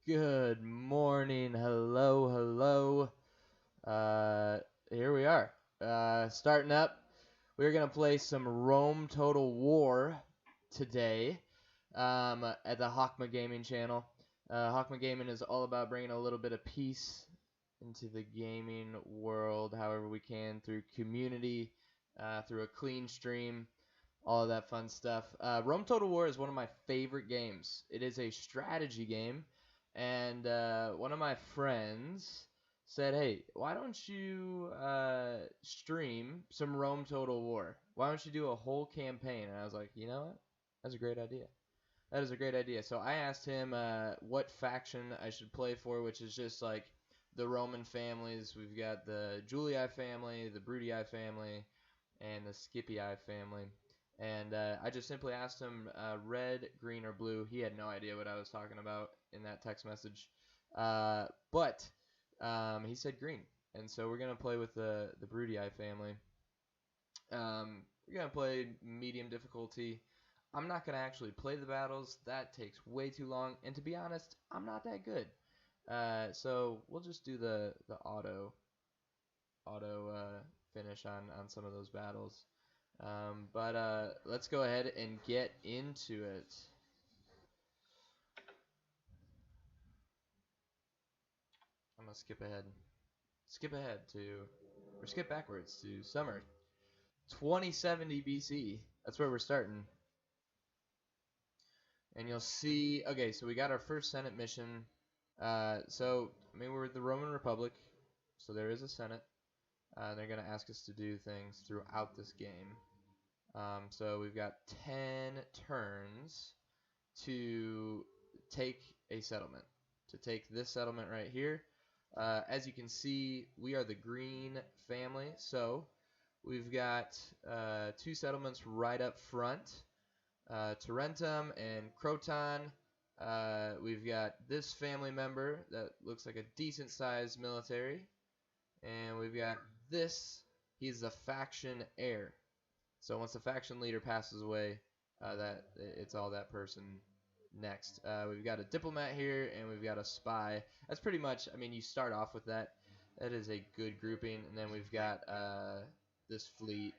Good morning. Hello, hello. Here we are. Starting up. We're going to play some Rome Total War today at the Hawkma Gaming channel. Hawkma Gaming is all about bringing a little bit of peace into the gaming world however we can through community, through a clean stream, all of that fun stuff. Rome Total War is one of my favorite games. It is a strategy game, and one of my friends said, "Hey, why don't you stream some Rome Total War? Why don't you do a whole campaign?" And I was like, you know what? That's a great idea. That is a great idea. So I asked him what faction I should play for, which is just like the Roman families. We've got the Julii family, the Brutii family, and the Scipii family. And I just simply asked him red, green, or blue. He had no idea what I was talking about in that text message. But he said green. And so we're going to play with the Brutii family. We're going to play medium difficulty. I'm not going to actually play the battles. That takes way too long. And to be honest, I'm not that good. So we'll just do the auto finish on some of those battles. But let's go ahead and get into it. I'm gonna skip ahead. Skip backwards to summer 2070 BC. That's where we're starting. And you'll see, okay, so we got our first Senate mission. We're the Roman Republic, so there is a Senate. They're going to ask us to do things throughout this game. So we've got 10 turns to take a settlement, to take this settlement right here. As you can see, we are the green family, so we've got two settlements right up front, Tarentum and Croton. We've got this family member that looks like a decent sized military, and we've got this. He's the faction heir. So once the faction leader passes away, it's all that person next. We've got a diplomat here, and we've got a spy. That's pretty much, you start off with that. That is a good grouping. And then we've got this fleet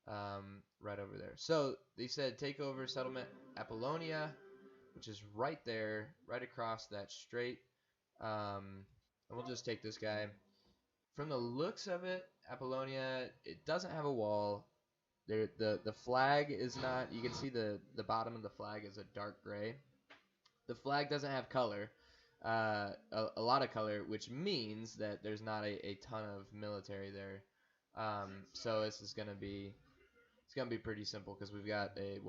right over there. So they said take over settlement Apollonia, which is right there, right across that strait. And we'll just take this guy. From the looks of it, Apollonia, it doesn't have a wall. The flag is not. You can see the bottom of the flag is a dark gray. The flag doesn't have color, a lot of color, which means that there's not a ton of military there. So this is gonna be pretty simple because we've got a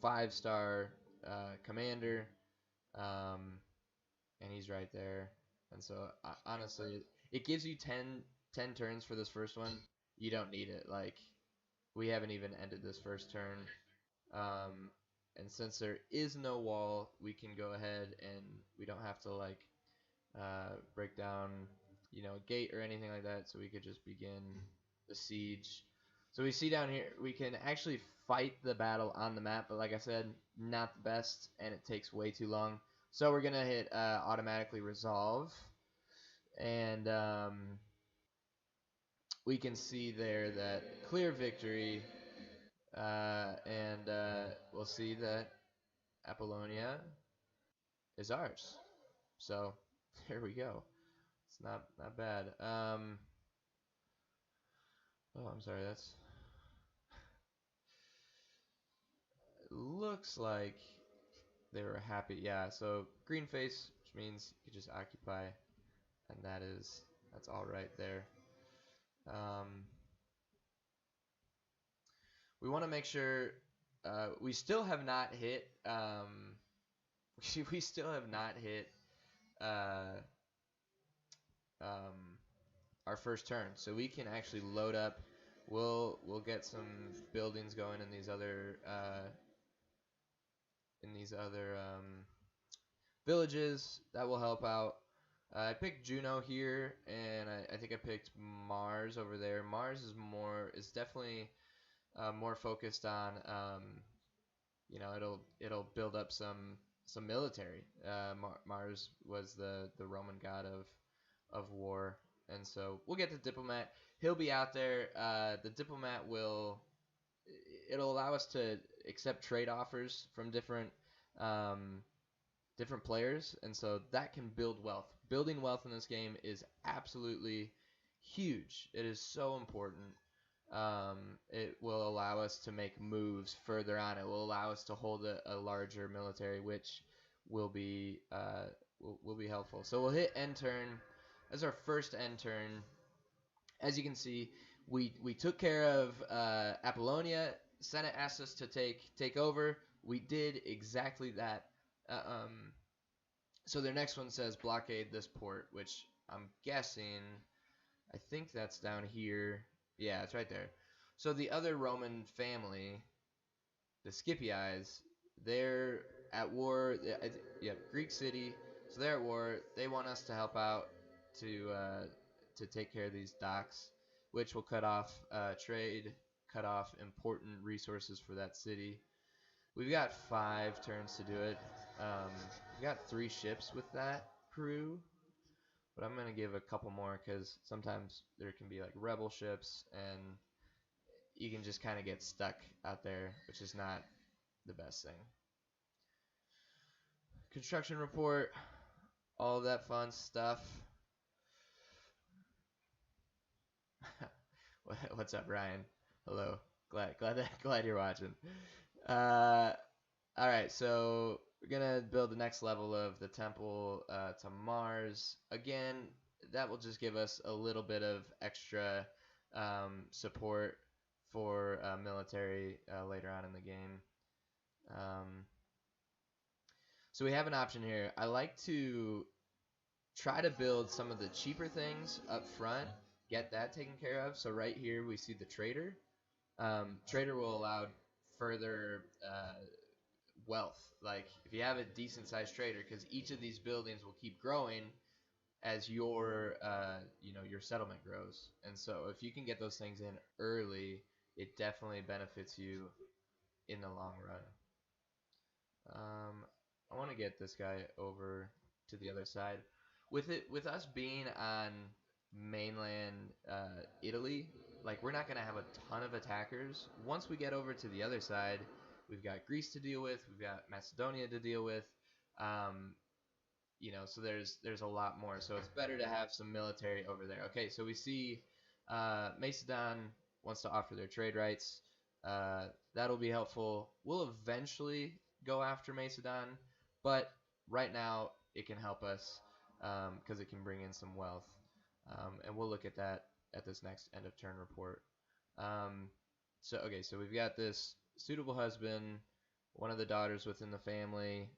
5-star commander, and he's right there. And so honestly, it gives you 10 turns for this first one. You don't need it. Like, we haven't even ended this first turn. And since there is no wall, we can go ahead and we don't have to break down, a gate or anything like that. So we could just begin the siege. So we see down here, we can actually fight the battle on the map, but like I said, not the best, and it takes way too long. So we're gonna hit automatically resolve, and we can see there that clear victory. And we'll see that Apollonia is ours. So there we go. It's not bad. Oh, I'm sorry. That's looks like they were happy. Yeah. So green face, which means you just occupy, and that's all right there. We want to make sure we still have not hit. We still have not hit uh, our first turn, so we can actually load up. We'll get some buildings going in these other villages. That will help out. I picked Juno here, and I think I picked Mars over there. Mars is definitely more focused on it'll build up some some military. Mars was the Roman god of war, and so we'll get the diplomat. He'll be out there. The diplomat it'll allow us to accept trade offers from um, different players, and so that can build wealth. Building wealth in this game is absolutely huge. It is so important. It will allow us to make moves further on. It will allow us to hold a larger military, which will be will be helpful. So we'll hit end turn. As our first end turn. As you can see, we took care of Apollonia. Senate asked us to take over. We did exactly that. Um, so their next one says blockade this port, which I'm guessing. I think that's down here. Yeah, it's right there. So the other Roman family, the Scipios, they're at war. Yeah, Greek city. So they're at war. They want us to help out to take care of these docks, which will cut off trade, cut off important resources for that city. We've got 5 turns to do it. We've got 3 ships with that crew, but I'm gonna give a couple more because sometimes there can be like rebel ships and you can just kind of get stuck out there, which is not the best thing. Construction report, all of that fun stuff. What's up, Ryan? Hello. Glad you're watching. Uh, all right, so we're gonna build the next level of the temple to Mars. Again, that will just give us a little bit of extra support for military later on in the game. So we have an option here. I like to try to build some of the cheaper things up front, get that taken care of. So right here we see the trader. Trader will allow further wealth. Like if you have a decent sized trader, because each of these buildings will keep growing as your your settlement grows. And so if you can get those things in early, it definitely benefits you in the long run. I want to get this guy over to the other side. With us being on mainland Italy, like we're not gonna have a ton of attackers. Once we get over to the other side, we've got Greece to deal with, we've got Macedonia to deal with. Um, so there's a lot more. So it's better to have some military over there. Okay, so we see Macedon wants to offer their trade rights. That'll be helpful. We'll eventually go after Macedon, but right now it can help us because it can bring in some wealth. And we'll look at that at this next end of turn report. So we've got this suitable husband, one of the daughters within the family.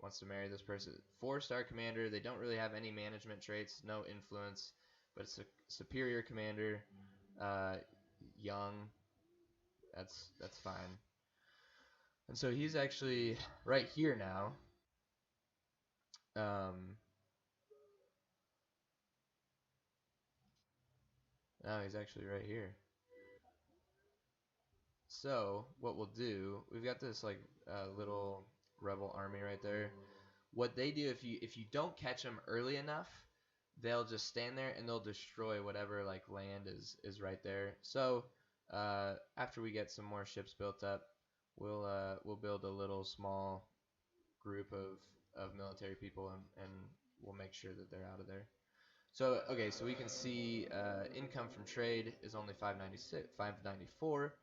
Wants to marry this person. 4-star commander. They don't really have any management traits, no influence, but it's a superior commander. Young. That's fine. And so he's actually right here now. Now he's actually right here. So what we'll do, we've got this like little rebel army right there. What they do if you don't catch them early enough, they'll just stand there and they'll destroy whatever like land is right there. So after we get some more ships built up, we'll build a little small group of military people and we'll make sure that they're out of there. So okay, so we can see income from trade is only 594.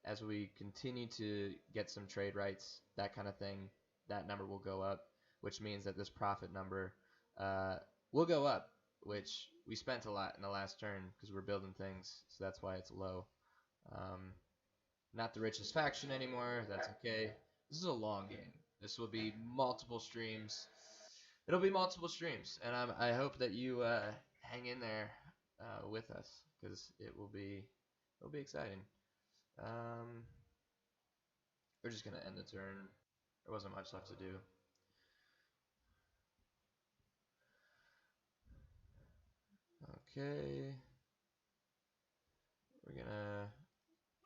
As we continue to get some trade rights, that kind of thing, that number will go up, which means that this profit number will go up, which we spent a lot in the last turn because we're building things, so that's why it's low. Not the richest faction anymore, that's okay. This is a long game. This will be multiple streams. It'll be multiple streams, and I hope that you hang in there with us because it'll be exciting. We're just gonna end the turn. There wasn't much left to do. Okay.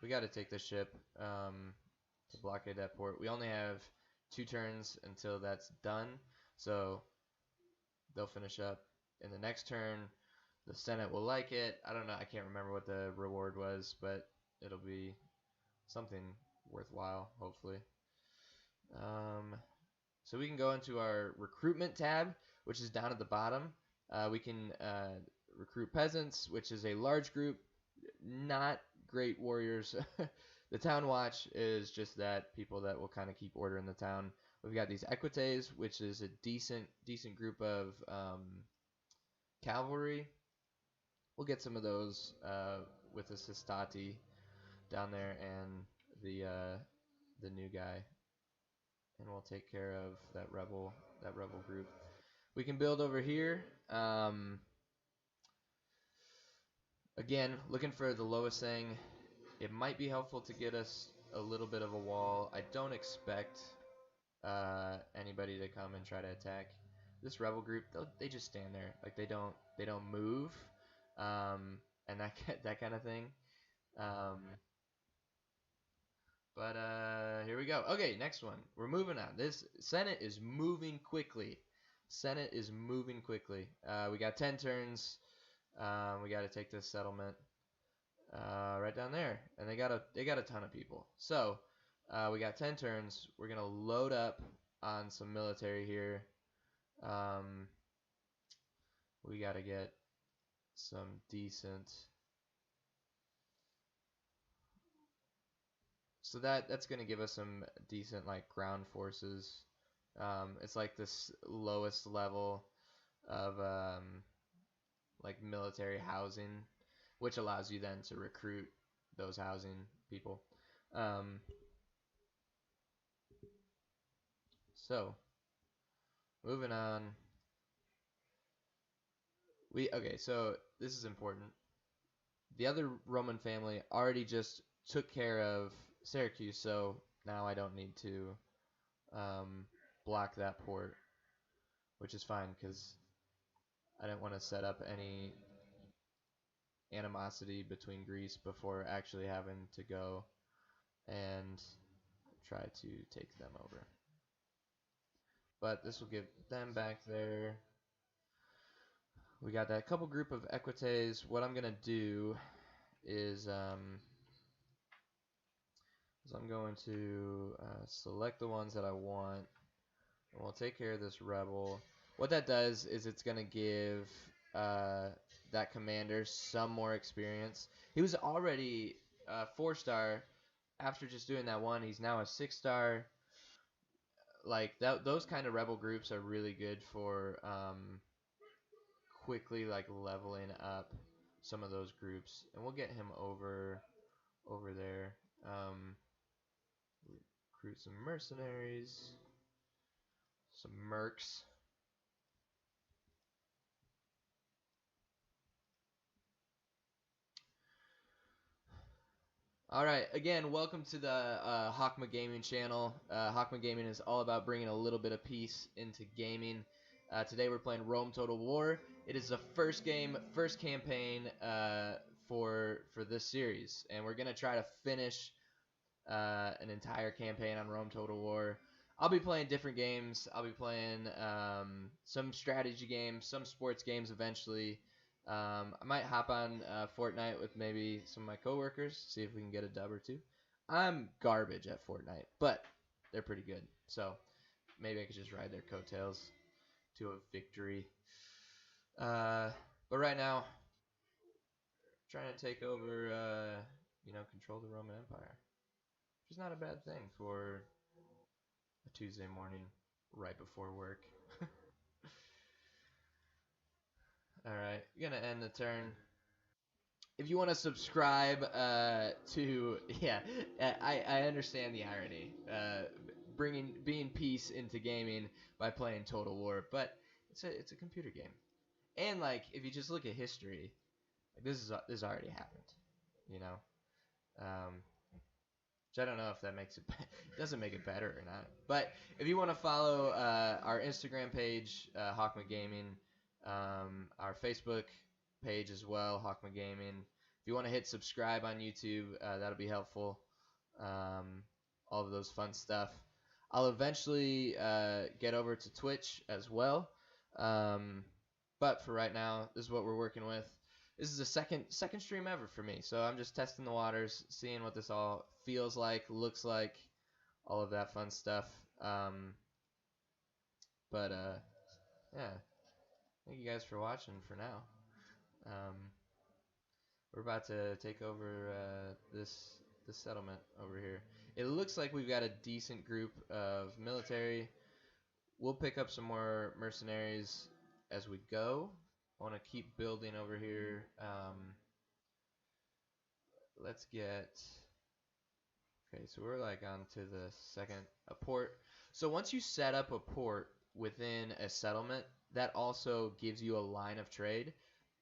We gotta take the ship to blockade that port. We only have 2 turns until that's done. So they'll finish up in the next turn. The Senate will like it. I don't know. I can't remember what the reward was, but it'll be something worthwhile, hopefully. So we can go into our recruitment tab, which is down at the bottom. We can recruit peasants, which is a large group, not great warriors. The town watch is just that, people that will kind of keep order in the town. We've got these equites, which is a decent group of cavalry. We'll get some of those with the Sistati down there and the new guy, and we'll take care of that rebel group. We can build over here. Again, looking for the lowest thing. It might be helpful to get us a little bit of a wall. I don't expect anybody to come and try to attack this rebel group. They just stand there, like they don't move, and that kind of thing. But here we go. Okay, next one. We're moving on. This Senate is moving quickly. Senate is moving quickly. We got 10 turns. We got to take this settlement right down there, and they got a ton of people. So we got 10 turns. We're gonna load up on some military here. We got to get some decent. So that's gonna give us some decent like ground forces. It's like this lowest level of like military housing, which allows you then to recruit those housing people. So moving on. Okay, so this is important. The other Roman family already just took care of Syracuse, so now I don't need to block that port, which is fine because I didn't want to set up any animosity between Greece before actually having to go and try to take them over. But this will give them back there. We got that couple group of equites. What I'm gonna do is I'm going to select the ones that I want, and we'll take care of this rebel. What that does is it's gonna give that commander some more experience. He was already 4-star. After just doing that one, he's now a 6-star. Like those kind of rebel groups are really good for quickly like leveling up some of those groups, and we'll get him over there. Recruit some mercenaries, some mercs. All right, again, welcome to the Hakma Gaming channel. Hakma Gaming is all about bringing a little bit of peace into gaming. Today we're playing Rome Total War. It is the first game, first campaign for this series, and we're gonna try to finish an entire campaign on Rome Total War. I'll be playing different games. I'll be playing some strategy games, some sports games eventually. I might hop on Fortnite with maybe some of my coworkers, see if we can get a dub or two. I'm garbage at Fortnite, but they're pretty good. So maybe I could just ride their coattails to a victory. But right now, trying to take over, control the Roman Empire. Which is not a bad thing for a Tuesday morning right before work. Alright, gonna end the turn. If you want to subscribe to, yeah, I understand the irony. Being peace into gaming by playing Total War, but it's a computer game. And like, if you just look at history, like this already happened, you know. Which I don't know if that makes it doesn't make it better or not. But if you want to follow our Instagram page, Hakma Gaming, our Facebook page as well, Hakma Gaming. If you want to hit subscribe on YouTube, that'll be helpful. All of those fun stuff. I'll eventually get over to Twitch as well. Um, but for right now, this is what we're working with. This is the second stream ever for me, so I'm just testing the waters, seeing what this all feels like, looks like, all of that fun stuff. But yeah, thank you guys for watching for now. We're about to take over this settlement over here. It looks like we've got a decent group of military. We'll pick up some more mercenaries as we go. I want to keep building over here. Let's get... Okay, so we're like on to the second a port. So once you set up a port within a settlement, that also gives you a line of trade.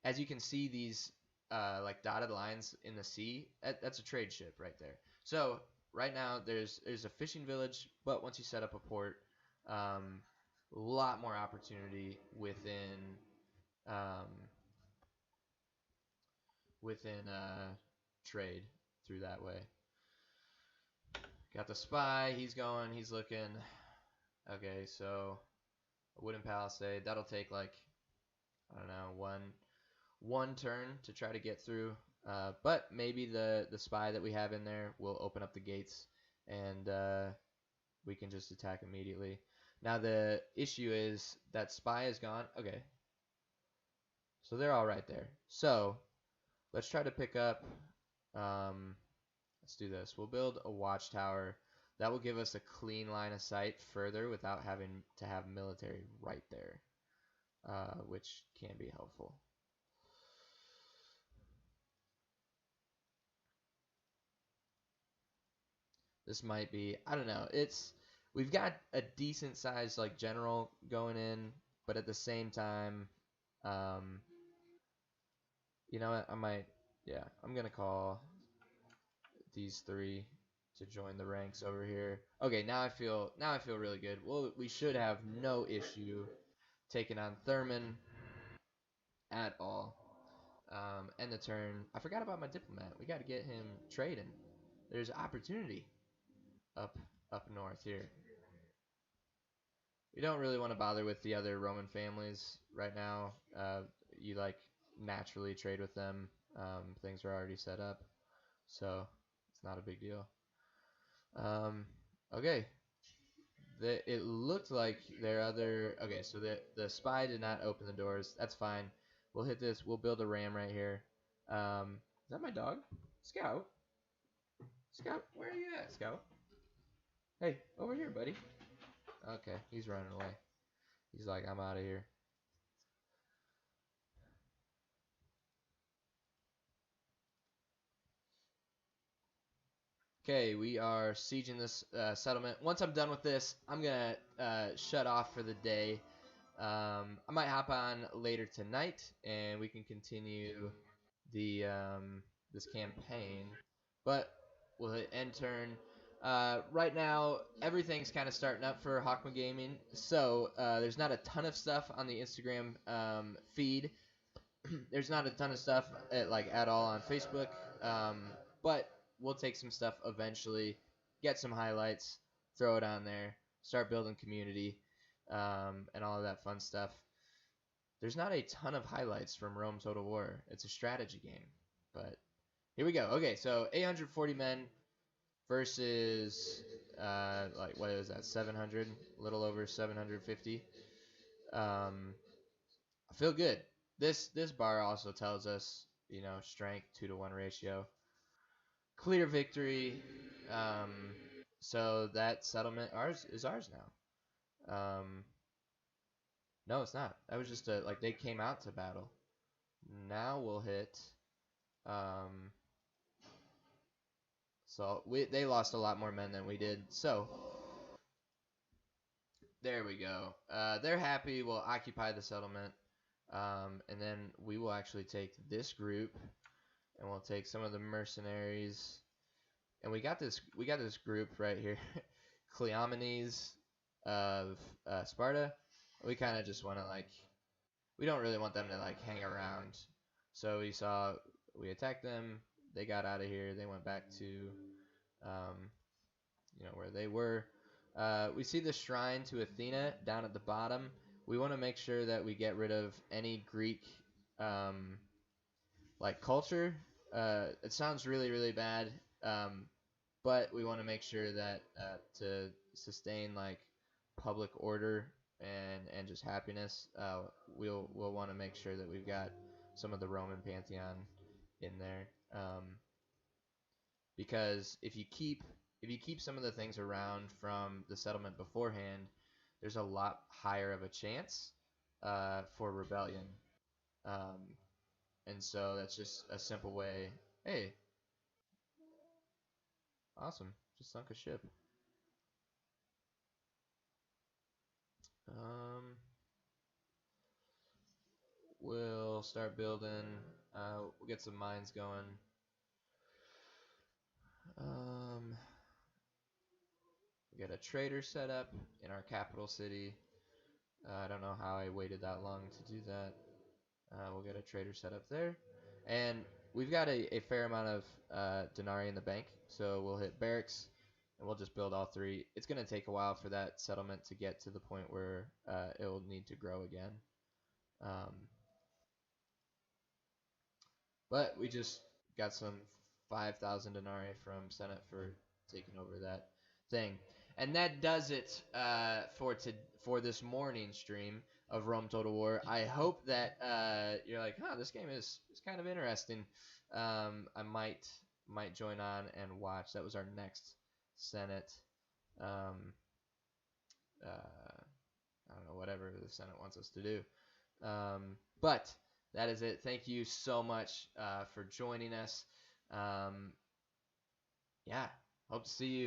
As you can see, these like dotted lines in the sea, that's a trade ship right there. So right now there's a fishing village, but once you set up a port, a lot more opportunity um, within trade through that way. Got the spy. He's going. He's looking. Okay, so a wooden palisade. That'll take like, I don't know, one turn to try to get through. But maybe the spy that we have in there will open up the gates and we can just attack immediately. Now the issue is that spy is gone. Okay. So they're all right there. So let's try to pick up. Let's do this. We'll build a watchtower. That will give us a clean line of sight further without having to have military right there, which can be helpful. This might be, I don't know. We've got a decent sized like general going in, but at the same time, you know what? I'm gonna call these three to join the ranks over here. Okay, now I feel really good. Well, we should have no issue taking on Thurman at all. End the turn. I forgot about my diplomat. We got to get him trading. There's opportunity up north here. We don't really want to bother with the other Roman families right now. You like naturally trade with them. Things are already set up, so it's not a big deal. Okay. It looked like their other... Okay, so the spy did not open the doors. That's fine. We'll hit this. We'll build a ram right here. Is that my dog? Scout? Scout, where are you at, Scout? Hey, over here, buddy. Okay, he's running away. He's like, I'm out of here. Okay, we are sieging this settlement. Once I'm done with this, I'm going to shut off for the day. I might hop on later tonight, and we can continue the this campaign. But we'll hit end turn. Right now, everything's kind of starting up for Hawkman Gaming, so there's not a ton of stuff on the Instagram feed. There's not a ton of stuff at all on Facebook, but we'll take some stuff eventually, get some highlights, throw it on there, start building community, and all of that fun stuff. There's not a ton of highlights from Rome Total War. It's a strategy game, but here we go. Okay, so 840 men versus like what is that? 700, a little over 750. I feel good. This bar also tells us, you know, strength 2-to-1 ratio, clear victory. So that settlement is ours now. No, it's not. That was just like they came out to battle. Now we'll hit. So they lost a lot more men than we did. So there we go. They're happy. We'll occupy the settlement. And then we will actually take this group, and we'll take some of the mercenaries. And we got this group right here, Cleomenes of Sparta. We kind of just want to we don't really want them to hang around. So we attacked them. They got out of here. They went back to, where they were. We see the shrine to Athena down at the bottom. We want to make sure that we get rid of any Greek um, like culture. It sounds really really bad, um, but we want to make sure that to sustain like public order and just happiness, we'll want to make sure that we've got some of the Roman pantheon in there. Because if you keep some of the things around from the settlement beforehand, there's a lot higher of a chance for rebellion. Um, and so that's just a simple way. Hey, awesome! Just sunk a ship. Um, we'll start building. We'll get some mines going. Um, we got a trader set up in our capital city. I don't know how I waited that long to do that. We'll get a trader set up there. And we've got a fair amount of denarii in the bank, so we'll hit barracks and we'll just build all three. It's going to take a while for that settlement to get to the point where it will need to grow again. Um, but we just got some 5,000 denarii from Senate for taking over that thing. And that does it for this morning stream of Rome Total War. I hope that you're like, this game is kind of interesting. I might join on and watch. That was our next Senate. Um, I don't know, whatever the Senate wants us to do. But that is it. Thank you so much for joining us. Yeah, hope to see you.